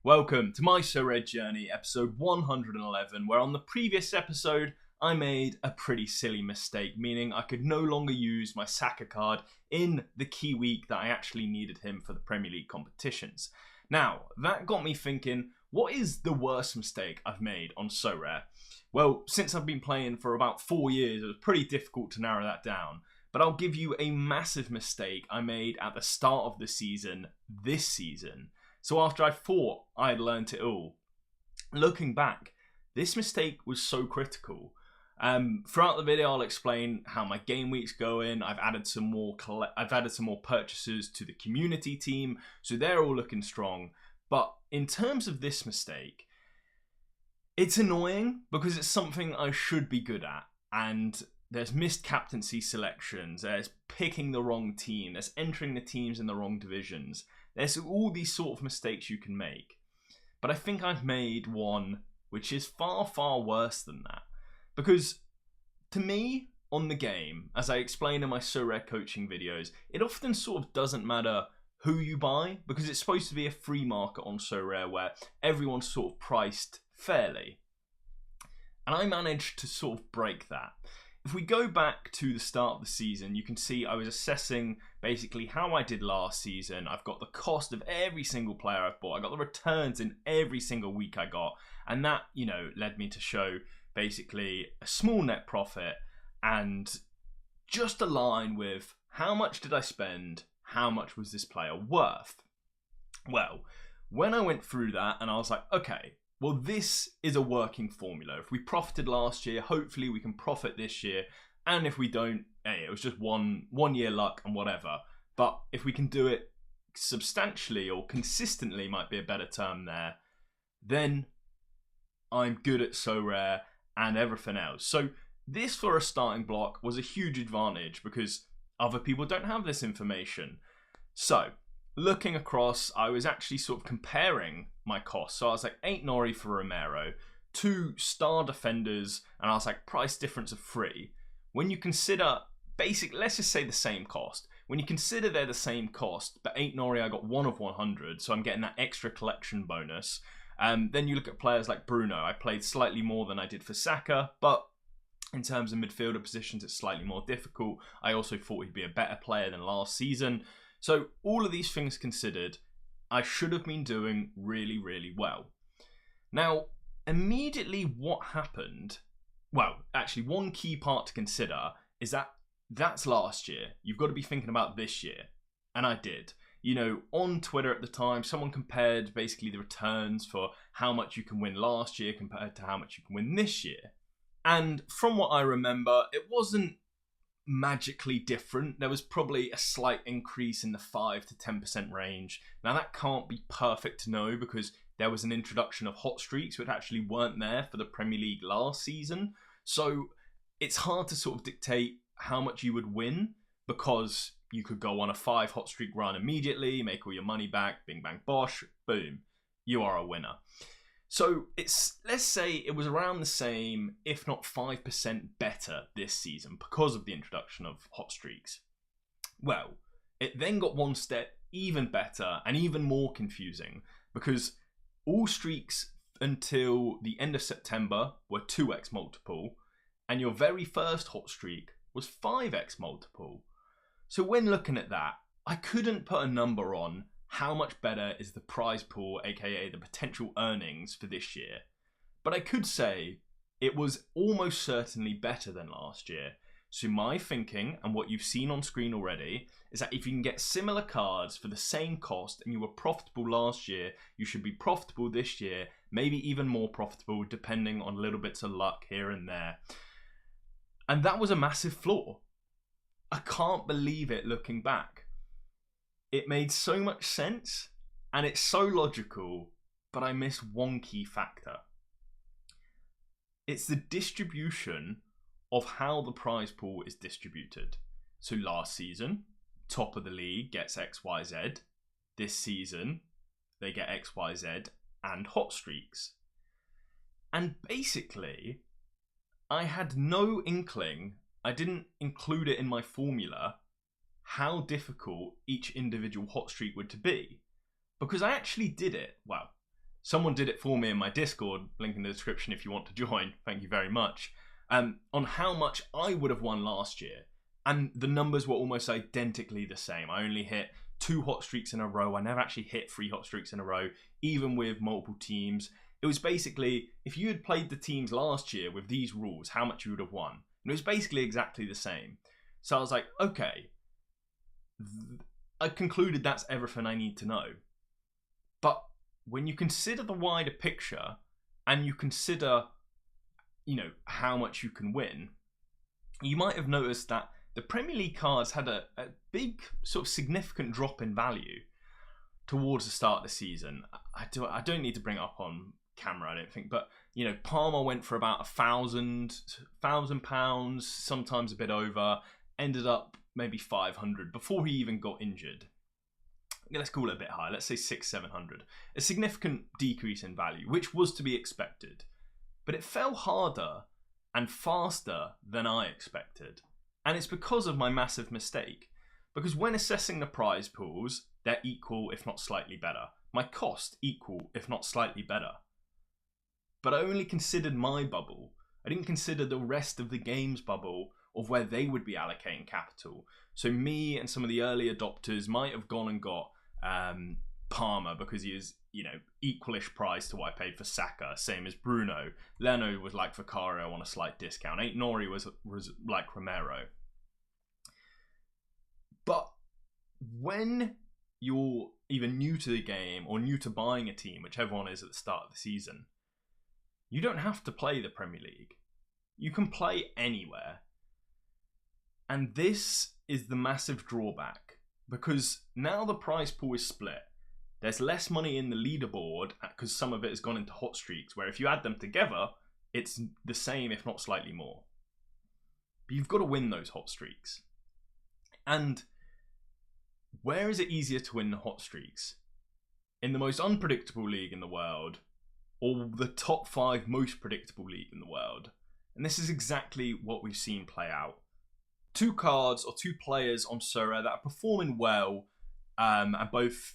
Welcome to my Sorare journey, episode 111, where on the previous episode I made a pretty silly mistake, meaning I could no longer use my Saka card in the key week that I actually needed him for the Premier League competitions. Now, that got me thinking, what is the worst mistake I've made on Sorare? Well, since I've been playing for about 4 years, it was pretty difficult to narrow that down. But I'll give you a massive mistake I made at the start of the season, this season. So after I thought I had learnt it all, looking back, this mistake was so critical. Throughout the video, I'll explain how my game week's going. I've added some more purchases to the community team, so they're all looking strong. But in terms of this mistake, it's annoying because it's something I should be good at, and there's missed captaincy selections, there's picking the wrong team, there's entering the teams in the wrong divisions. There's all these sort of mistakes you can make. But I think I've made one which is far, far worse than that. Because to me, on the game, as I explain in my Sorare coaching videos, it often sort of doesn't matter who you buy, because it's supposed to be a free market on Sorare where everyone's sort of priced fairly. And I managed to sort of break that. If we go back to the start of the season, you can see I was assessing basically how I did last season. I've got the cost of every single player I've bought. I got the returns in every single week I got. And that, led me to show basically a small net profit and just align with how much did I spend, how much was this player worth. Well, when I went through that and I was like, okay, well, this is a working formula. If we profited last year, hopefully we can profit this year. And if we don't, hey, it was just one year luck and whatever. But if we can do it substantially or consistently, might be a better term there, then I'm good at Sorare and everything else. So this, for a starting block, was a huge advantage because other people don't have this information. So looking across, I was actually sort of comparing my costs. So I was like 8 Nori for Romero, 2 star defenders, and I was like price difference of 3. When you consider let's just say the same cost. When you consider they're the same cost, but 8 Nori I got 1 of 100, so I'm getting that extra collection bonus. Then you look at players like Bruno. I played slightly more than I did for Saka, but in terms of midfielder positions, it's slightly more difficult. I also thought he'd be a better player than last season. So all of these things considered, I should have been doing really, really well. Now, immediately what happened, well, actually one key part to consider is that that's last year. You've got to be thinking about this year. And I did. On Twitter at the time, someone compared basically the returns for how much you can win last year compared to how much you can win this year. And from what I remember, it wasn't magically different. There was probably a slight increase in the 5 to 10% range. Now that can't be perfect to know because there was an introduction of hot streaks which actually weren't there for the Premier League last season. So it's hard to sort of dictate how much you would win because you could go on a 5 hot streak run immediately, make all your money back, bing bang bosh, boom, you are a winner. So let's say it was around the same, if not 5% better this season because of the introduction of hot streaks. Well, it then got one step even better and even more confusing because all streaks until the end of September were 2x multiple and your very first hot streak was 5x multiple. So when looking at that, I couldn't put a number on how much better is the prize pool, aka the potential earnings for this year. But I could say it was almost certainly better than last year. So my thinking, and what you've seen on screen already, is that if you can get similar cards for the same cost and you were profitable last year, you should be profitable this year, maybe even more profitable depending on little bits of luck here and there. And that was a massive flaw. I can't believe it looking back. It made so much sense, and it's so logical, but I miss one key factor. It's the distribution of how the prize pool is distributed. So last season, top of the league gets XYZ. This season, they get XYZ and hot streaks. And basically, I had no inkling, I didn't include it in my formula, how difficult each individual hot streak would to be. Because I actually did it. Well, Someone did it for me in my Discord, link in the description if you want to join. Thank you very much. On how much I would have won last year. And the numbers were almost identically the same. I only hit 2 hot streaks in a row. I never actually hit 3 hot streaks in a row, even with multiple teams. It was basically, if you had played the teams last year with these rules, how much you would have won. And it was basically exactly the same. So I was like, okay, I concluded that's everything I need to know. But when you consider the wider picture and you consider, how much you can win, you might have noticed that the Premier League cards had a big sort of significant drop in value towards the start of the season. I don't need to bring it up on camera, I don't think, but Palmer went for about £1,000, sometimes a bit over, ended up maybe 500 before he even got injured. Let's call it a bit higher, let's say 600-700. A significant decrease in value, which was to be expected. But it fell harder and faster than I expected. And it's because of my massive mistake. Because when assessing the prize pools, they're equal, if not slightly better. My cost equal, if not slightly better. But I only considered my bubble. I didn't consider the rest of the game's bubble of where they would be allocating capital. So me and some of the early adopters might have gone and got Palmer because he is, equalish price to what I paid for Saka, same as Bruno. Leno was like Vicario on a slight discount. Ain't Nori was like Romero. But when you're either new to the game or new to buying a team, whichever one is at the start of the season, you don't have to play the Premier League. You can play anywhere. And this is the massive drawback, because now the prize pool is split. There's less money in the leaderboard because some of it has gone into hot streaks, where if you add them together, it's the same, if not slightly more. But you've got to win those hot streaks. And where is it easier to win the hot streaks? In the most unpredictable league in the world, or the top 5 most predictable league in the world? And this is exactly what we've seen play out. 2 cards or 2 players on Sorare that are performing well, and both,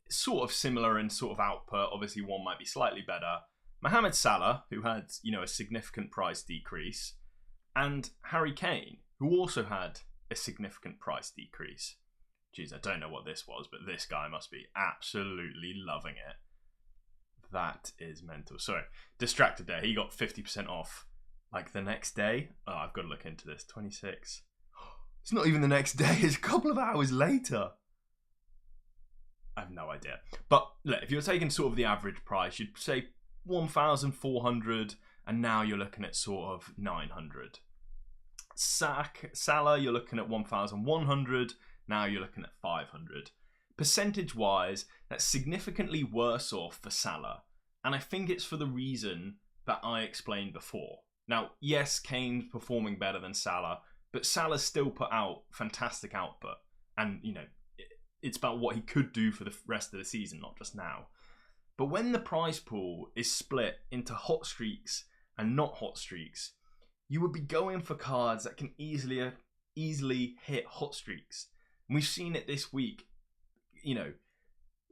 sort of similar in sort of output. Obviously, one might be slightly better. Mohamed Salah, who had, a significant price decrease, and Harry Kane, who also had a significant price decrease. Jeez, I don't know what this was, but this guy must be absolutely loving it. That is mental. Sorry, distracted there. He got 50% off like the next day. Oh, I've got to look into this. 26. It's not even the next day. It's a couple of hours later. I have no idea. But look, if you're taking sort of the average price, you'd say 1,400, and now you're looking at sort of 900. Salah, you're looking at 1,100. Now you're looking at 500. Percentage-wise, that's significantly worse off for Salah. And I think it's for the reason that I explained before. Now, yes, Kane's performing better than Salah, but Salah still put out fantastic output. And, it's about what he could do for the rest of the season, not just now. But when the prize pool is split into hot streaks and not hot streaks, you would be going for cards that can easily hit hot streaks. And we've seen it this week.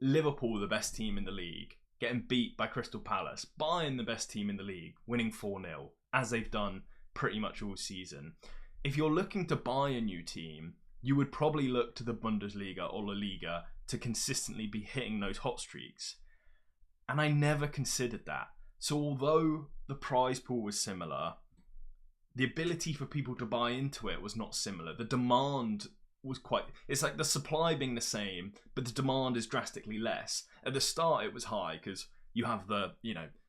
Liverpool, the best team in the league, getting beat by Crystal Palace. Bayern, the best team in the league, winning 4-0, as they've done pretty much all season. If you're looking to buy a new team, you would probably look to the Bundesliga or La Liga to consistently be hitting those hot streaks. And I never considered that. So although the prize pool was similar, the ability for people to buy into it was not similar. The demand was it's like the supply being the same, but the demand is drastically less. At the start it was high because you have the,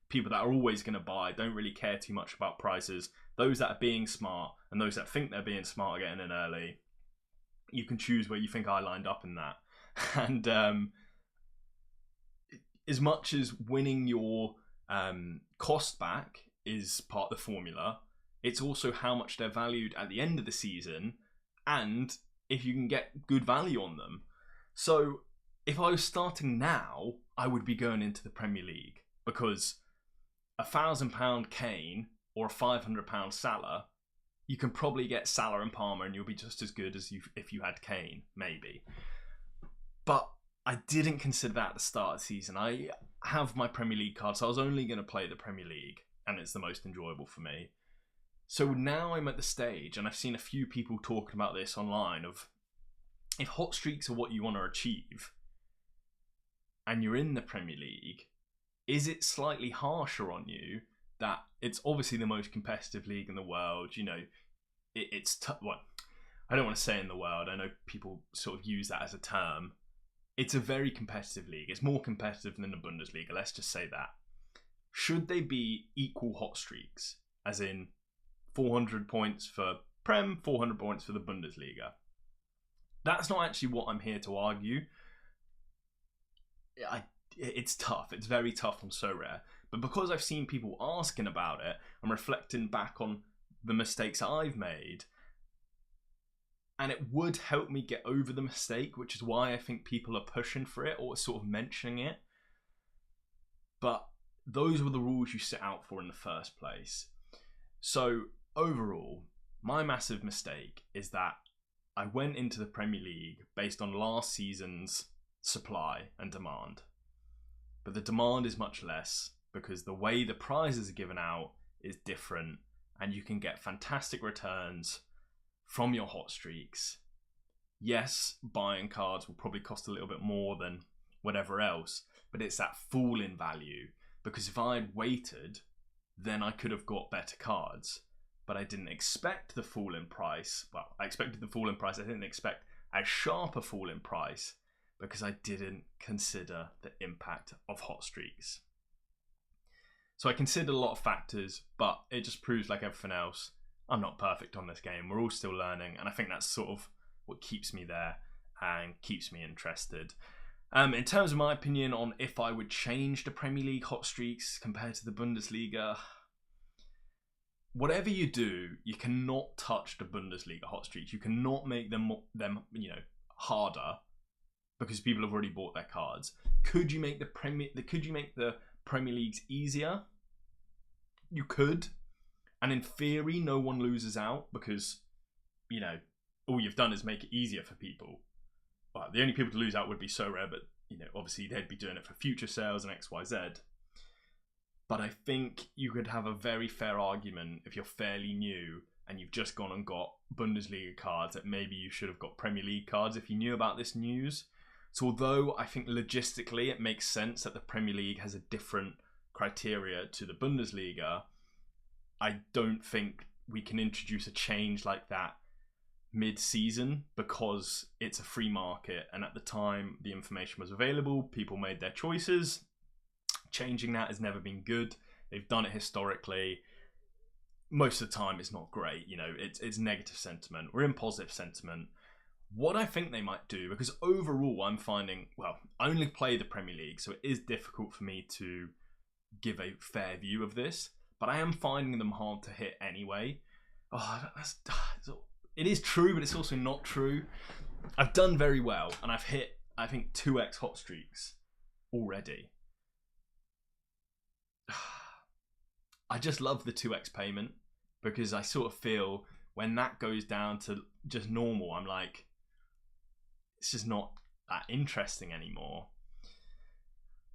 people that are always going to buy, don't really care too much about prices. Those that are being smart and those that think they're being smart are getting in early. You can choose where you think I lined up in that. And as much as winning your cost back is part of the formula, it's also how much they're valued at the end of the season and if you can get good value on them. So if I was starting now, I would be going into the Premier League because £1,000 Kane or a £500 Salah, you can probably get Salah and Palmer and you'll be just as good as if you had Kane, maybe. But I didn't consider that at the start of the season. I have my Premier League card, so I was only going to play the Premier League, and it's the most enjoyable for me. So now I'm at the stage, and I've seen a few people talking about this online, of if hot streaks are what you want to achieve, and you're in the Premier League, is it slightly harsher on you that it's obviously the most competitive league in the world? You know, it's well, I don't want to say in the world. I know people sort of use that as a term. It's a very competitive league. It's more competitive than the Bundesliga. Let's just say that. Should they be equal hot streaks, as in 400 points for Prem, 400 points for the Bundesliga? That's not actually what I'm here to argue. It's tough. It's very tough on Sorare. But because I've seen people asking about it, I'm reflecting back on the mistakes I've made. And it would help me get over the mistake, which is why I think people are pushing for it or sort of mentioning it. But those were the rules you set out for in the first place. So overall, my massive mistake is that I went into the Premier League based on last season's supply and demand. But the demand is much less because the way the prizes are given out is different, and you can get fantastic returns from your hot streaks. Yes, buying cards will probably cost a little bit more than whatever else, but it's that fall in value, because if I had waited, then I could have got better cards. But I didn't expect the fall in price. Well, I expected the fall in price. I didn't expect a sharper fall in price because I didn't consider the impact of hot streaks. So I considered a lot of factors, but it just proves, like everything else, I'm not perfect on this game. We're all still learning, and I think that's sort of what keeps me there and keeps me interested. In terms of my opinion on if I would change the Premier League hot streaks compared to the Bundesliga, whatever you do, you cannot touch the Bundesliga hot streaks. You cannot make them harder because people have already bought their cards. Could you make the Premier Leagues easier? You could. And in theory, no one loses out because, all you've done is make it easier for people. Well, the only people to lose out would be Sorare, but, obviously they'd be doing it for future sales and XYZ. But I think you could have a very fair argument if you're fairly new and you've just gone and got Bundesliga cards that maybe you should have got Premier League cards if you knew about this news. So although I think logistically it makes sense that the Premier League has a different criteria to the Bundesliga, I don't think we can introduce a change like that mid-season because it's a free market, and at the time the information was available, people made their choices. Changing that has never been good. They've done it historically. Most of the time it's not great. It's negative sentiment. We're in positive sentiment. What I think they might do, because overall I'm finding, I only play the Premier League, so it is difficult for me to give a fair view of this, but I am finding them hard to hit anyway. It is true, but it's also not true. I've done very well, and I've hit, I think, 2x hot streaks already. I just love the 2x payment because I sort of feel when that goes down to just normal, I'm like, it's just not that interesting anymore.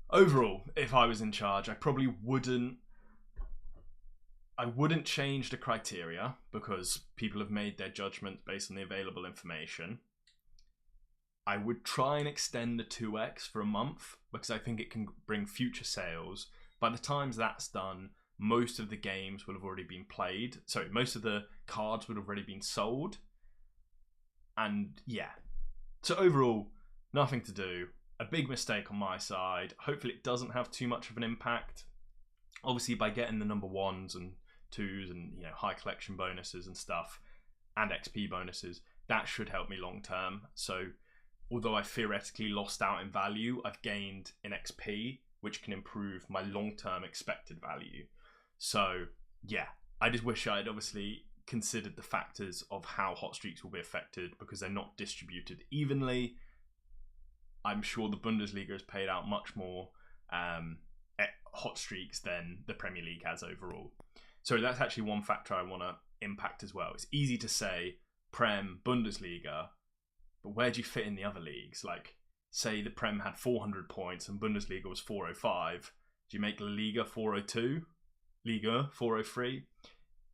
Overall, if I was in charge, I probably wouldn't change the criteria because people have made their judgments based on the available information. I would try and extend the 2x for a month because I think it can bring future sales. By the time that's done, most of the games will have already been played. Sorry, most of the cards would have already been sold. And yeah. So overall, nothing to do. A big mistake on my side. Hopefully it doesn't have too much of an impact. Obviously by getting the number 1s and 2s and high collection bonuses and stuff and XP bonuses, that should help me long term. So although I theoretically lost out in value, I've gained in XP, which can improve my long-term expected value. So yeah, I just wish I'd obviously considered the factors of how hot streaks will be affected because they're not distributed evenly. I'm sure the Bundesliga has paid out much more hot streaks than the Premier League has overall. So that's actually one factor I want to impact as well. It's easy to say Prem, Bundesliga, but where do you fit in the other leagues? Like, say the Prem had 400 points and Bundesliga was 405, do you make La Liga 402? Liga 403?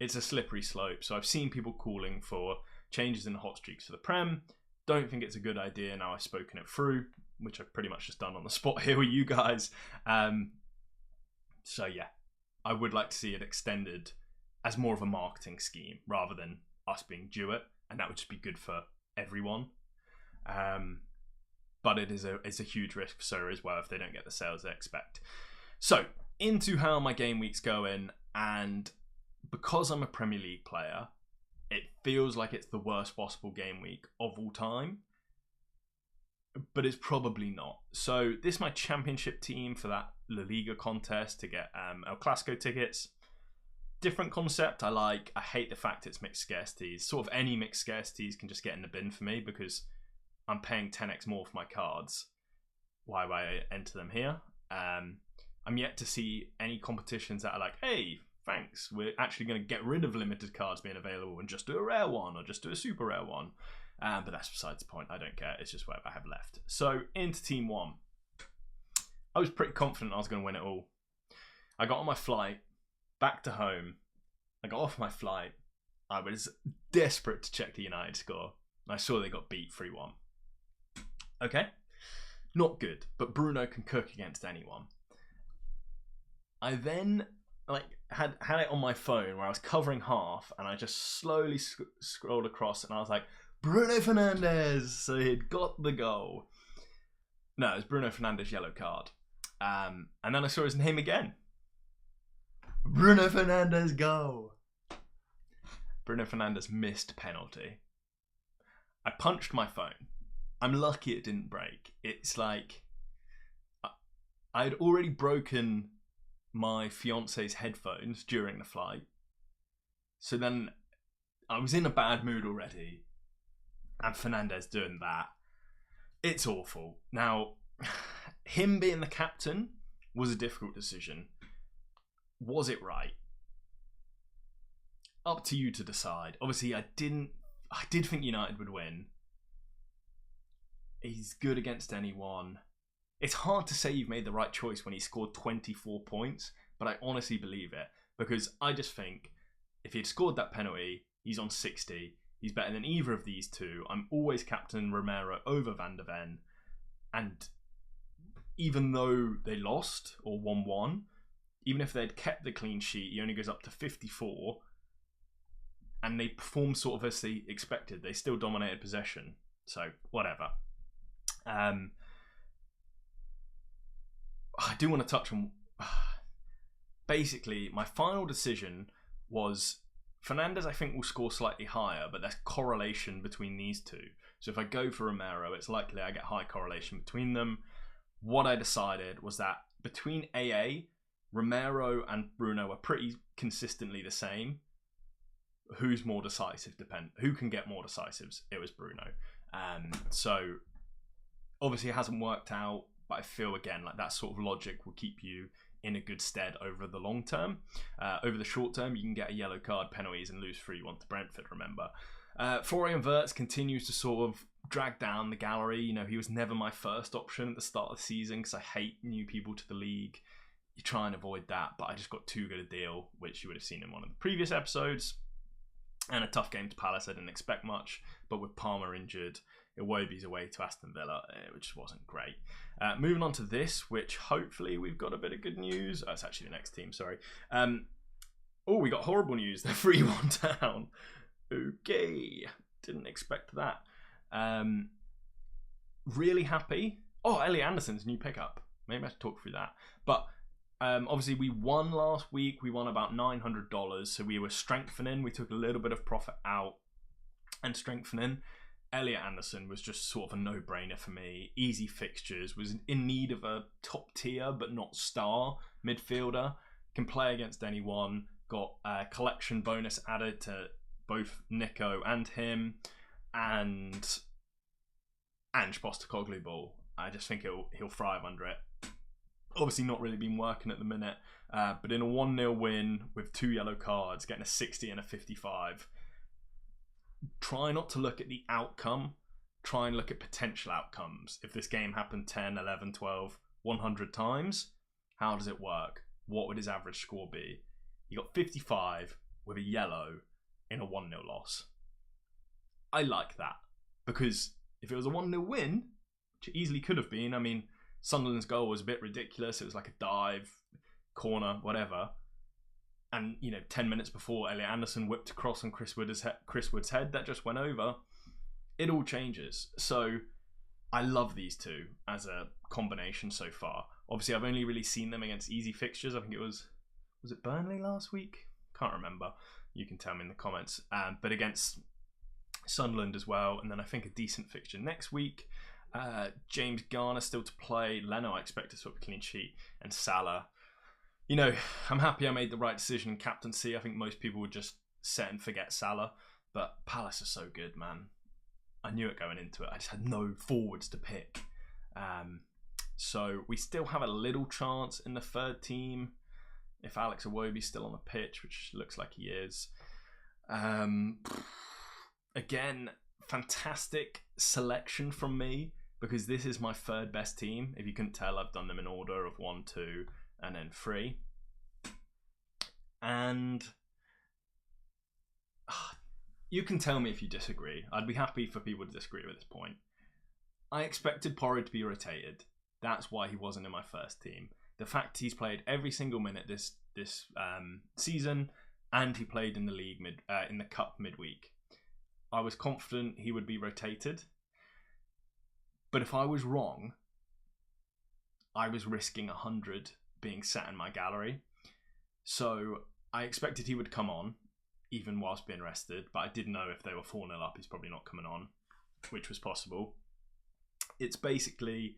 It's a slippery slope. So I've seen people calling for changes in the hot streaks for the Prem. Don't think it's a good idea now I've spoken it through, which I've pretty much just done on the spot here with you guys. So yeah, I would like to see it extended as more of a marketing scheme rather than us being due it, and that would just be good for everyone. But it's a huge risk for Sorare as well if they don't get the sales they expect. So into how my game week's going, and because I'm a Premier League player, it feels like it's the worst possible game week of all time, but it's probably not. So this is my championship team for that La Liga contest to get El Clasico tickets. Different concept. I hate the fact it's mixed scarcities. Sort of any mixed scarcities can just get in the bin for me because I'm paying 10x more for my cards. Why would I enter them here? I'm yet to see any competitions that are like, hey, thanks, we're actually going to get rid of limited cards being available and just do a rare one or just do a super rare one. But that's besides the point. I don't care. It's just what I have left. So into Team 1. I was pretty confident I was going to win it all. I got on my flight back to home. I got off my flight. I was desperate to check the United score. I saw they got beat 3-1. Okay. Not good, but Bruno can cook against anyone. I then had it on my phone where I was covering half, and I just slowly scrolled across, and I was like, Bruno Fernandes! So he'd got the goal. No, it was Bruno Fernandes' yellow card. And then I saw his name again. Bruno Fernandes goal! Bruno Fernandes missed penalty. I punched my phone. I'm lucky it didn't break. It's like I'd already broken my fiance's headphones during the flight. So then I was in a bad mood already. And Fernandes doing that. It's awful. Now, him being the captain was a difficult decision. Was it right? Up to you to decide. Obviously, I did think United would win. He's good against anyone. It's hard to say you've made the right choice when he scored 24 points, but I honestly believe it, because I just think if he'd scored that penalty, he's on 60. He's better than either of these two. I'm always captain Romero over Van de Ven, and even though they lost or 1-1, even if they'd kept the clean sheet, he only goes up to 54, and they performed sort of as they expected. They still dominated possession, so whatever. I do want to touch on... Basically, my final decision was Fernandes, I think, will score slightly higher, but there's correlation between these two. So if I go for Romero, it's likely I get high correlation between them. What I decided was that between AA, Romero and Bruno are pretty consistently the same. Who's more decisive? Who can get more decisives? It was Bruno. So obviously it hasn't worked out, but I feel again like that sort of logic will keep you in a good stead over the long term. Over the short term, you can get a yellow card, penalties, and lose 3-1 to Brentford, remember. Florian Wirtz continues to sort of drag down the gallery. You know, he was never my first option at the start of the season because I hate new people to the league. You try and avoid that, but I just got too good a deal, which you would have seen in one of the previous episodes. And a tough game to Palace, I didn't expect much, but with Palmer injured, Iwobi's away to Aston Villa, which wasn't great. Moving on to this, which hopefully we've got a bit of good news. Oh, it's actually the next team, sorry. We got horrible news. They're 3-1 down. Okay, didn't expect that. Really happy. Oh, Elliot Anderson's new pickup. Maybe I should talk through that. But obviously we won last week. We won about $900, so we were strengthening. We took a little bit of profit out and strengthening. Elliot Anderson was just sort of a no-brainer for me. Easy fixtures, was in need of a top tier but not star midfielder. Can play against anyone. Got a collection bonus added to both Nico and him, and Ange Postecoglou ball. I just think he'll thrive under it. Obviously not really been working at the minute, but in a 1-0 win with 2 yellow cards, getting a 60 and a 55, try not to look at the outcome. try and look at potential outcomes. If this game happened 10, 11, 12, 100 times, how does it work? What would his average score be? He got 55 with a yellow in a 1-0 loss. I like that, because if it was a 1-0 win, which it easily could have been, I mean, Sunderland's goal was a bit ridiculous. It was like a dive, corner, whatever. And, 10 minutes before, Elliot Anderson whipped across on Chris Wood's head. That just went over. It all changes. So I love these two as a combination so far. Obviously, I've only really seen them against easy fixtures. I think it was it Burnley last week? Can't remember. You can tell me in the comments. But against Sunderland as well. And then I think a decent fixture next week. James Garner still to play. Leno, I expect to swap a clean sheet. And Salah. I'm happy I made the right decision in captaincy. I think most people would just set and forget Salah. But Palace are so good, man. I knew it going into it. I just had no forwards to pick. So we still have a little chance in the third team if Alex Iwobi's still on the pitch, which looks like he is. Again, fantastic selection from me, because this is my third best team. If you couldn't tell, I've done them in order of 1, 2, and then 3. And you can tell me if you disagree. I'd be happy for people to disagree with this point. I expected Porro to be rotated. That's why he wasn't in my first team. The fact he's played every single minute this season, and he played in the league in the cup midweek, I was confident he would be rotated. But if I was wrong, I was risking 100 being sat in my gallery. So I expected he would come on, even whilst being rested, but I didn't know if they were 4-0 up, he's probably not coming on, which was possible. It's basically,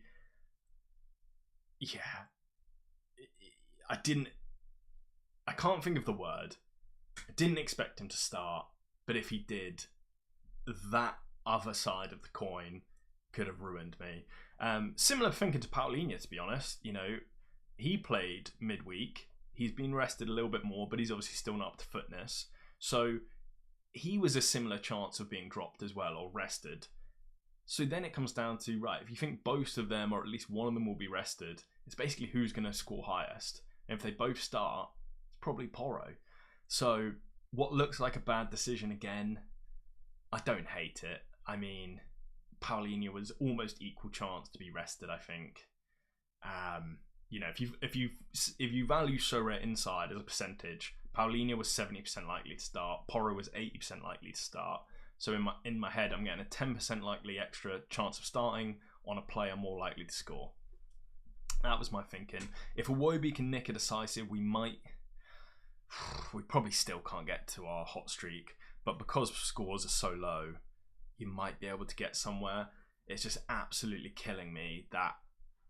I can't think of the word. I didn't expect him to start, but if he did, that other side of the coin could have ruined me. Similar thinking to Paulinho, to be honest. He played midweek. He's been rested a little bit more, but he's obviously still not up to fitness. So he was a similar chance of being dropped as well, or rested. So then it comes down to, right, if you think both of them, or at least one of them will be rested, it's basically who's going to score highest. And if they both start, it's probably Porro. So what looks like a bad decision again, I don't hate it. I mean, Paulinho was almost equal chance to be rested, I think. If you value Sorare inside as a percentage, Paulinho was 70% likely to start. Porro was 80% likely to start. So in my head, I'm getting a 10% likely extra chance of starting on a player more likely to score. That was my thinking. If Iwobi can nick a decisive, we probably still can't get to our hot streak. But because scores are so low, you might be able to get somewhere. It's just absolutely killing me that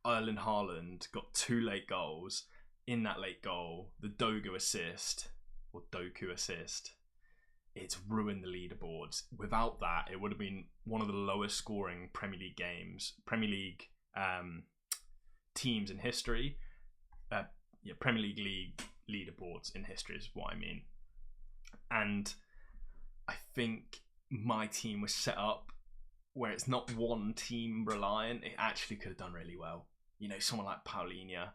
Erling Haaland got 2 late goals. In that late goal, the Doku assist, it's ruined the leaderboards. Without that, it would have been one of the lowest scoring Premier League teams in history. Premier League leaderboards in history is what I mean. And I think my team was set up where it's not one team reliant. It actually could have done really well. Someone like Paulinho.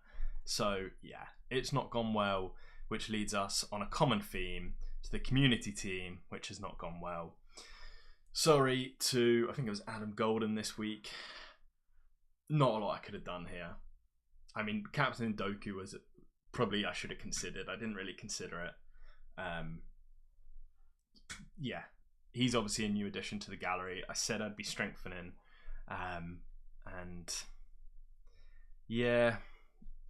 So, yeah, it's not gone well, which leads us on a common theme to the community team, which has not gone well. Sorry to, I think it was Adam Golden this week. Not a lot I could have done here. I mean, Captain Doku was probably I should have considered. I didn't really consider it. He's obviously a new addition to the gallery. I said I'd be strengthening.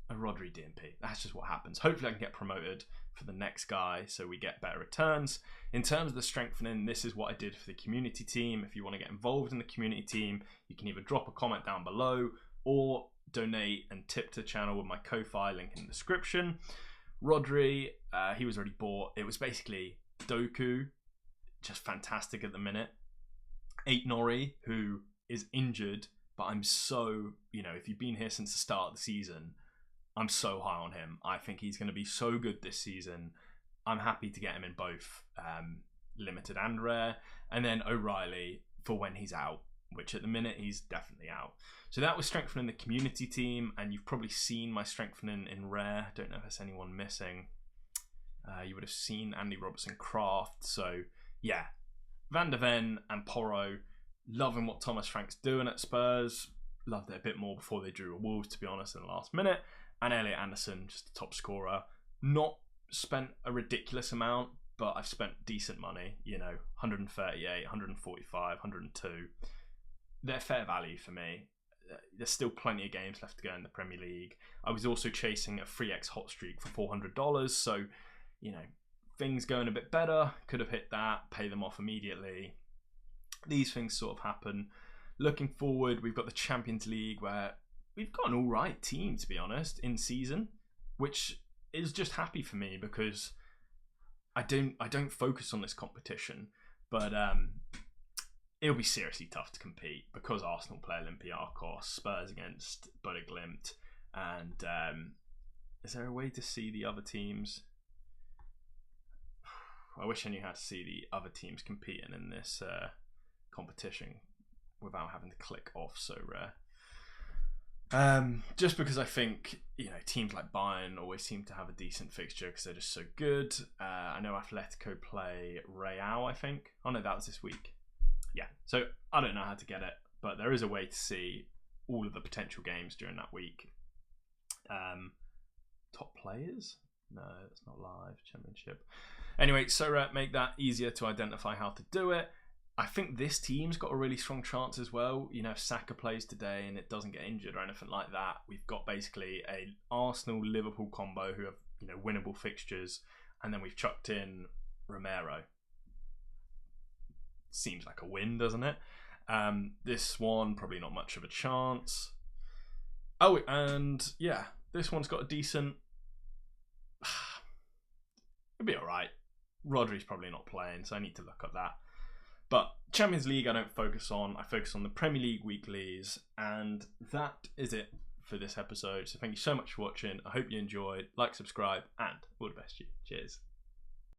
A Rodri DMP. That's just what happens. Hopefully I can get promoted for the next guy so we get better returns. In terms of the strengthening, this is what I did for the community team. If you want to get involved in the community team, you can either drop a comment down below or donate and tip to the channel with my Ko-Fi link in the description. Rodri, he was already bought. It was basically Doku, just fantastic at the minute. Nori, who is injured, but I'm so, if you've been here since the start of the season, I'm so high on him. I think he's going to be so good this season. I'm happy to get him in both limited and rare. And then O'Reilly for when he's out. which at the minute he's definitely out. So that was strengthening the community team, and you've probably seen my strengthening in rare. I don't know if there's anyone missing. You would have seen Andy Robertson Craft. So yeah, Van der Ven and Porro, loving what Thomas Frank's doing at Spurs. Loved it a bit more before they drew a Wolves, to be honest, in the last minute. And Elliot Anderson, just a top scorer. Not spent a ridiculous amount, but I've spent decent money, 138, 145, 102. They're fair value for me. There's still plenty of games left to go in the Premier League. I was also chasing a 3x hot streak for $400, so, things going a bit better. Could have hit that, pay them off immediately. These things sort of happen. Looking forward, we've got the Champions League where we've got an all right team, to be honest, in season, which is just happy for me because I don't focus on this competition, but it'll be seriously tough to compete because Arsenal play Olympiacos, Spurs against Glimt, and is there a way to see the other teams? I wish I knew how to see the other teams competing in this competition without having to click off so rare. Just because I think teams like Bayern always seem to have a decent fixture because they're just so good. I know Atletico play Real, I think. Oh no, that was this week. Yeah, so I don't know how to get it, but there is a way to see all of the potential games during that week. Top players? No, that's not live. Championship. Anyway, Sorare make that easier to identify how to do it. I think this team's got a really strong chance as well. If Saka plays today and it doesn't get injured or anything like that, we've got basically a Arsenal-Liverpool combo who have winnable fixtures, and then we've chucked in Romero. Seems like a win, doesn't it? This one probably not much of a chance. Oh, and yeah, this one's got a decent. It'll be all right. Rodri's probably not playing, so I need to look at that. But Champions League I don't focus on. I focus on the Premier League weeklies. And that is it for this episode. So thank you so much for watching. I hope you enjoyed. Like, subscribe, and all the best to you. Cheers.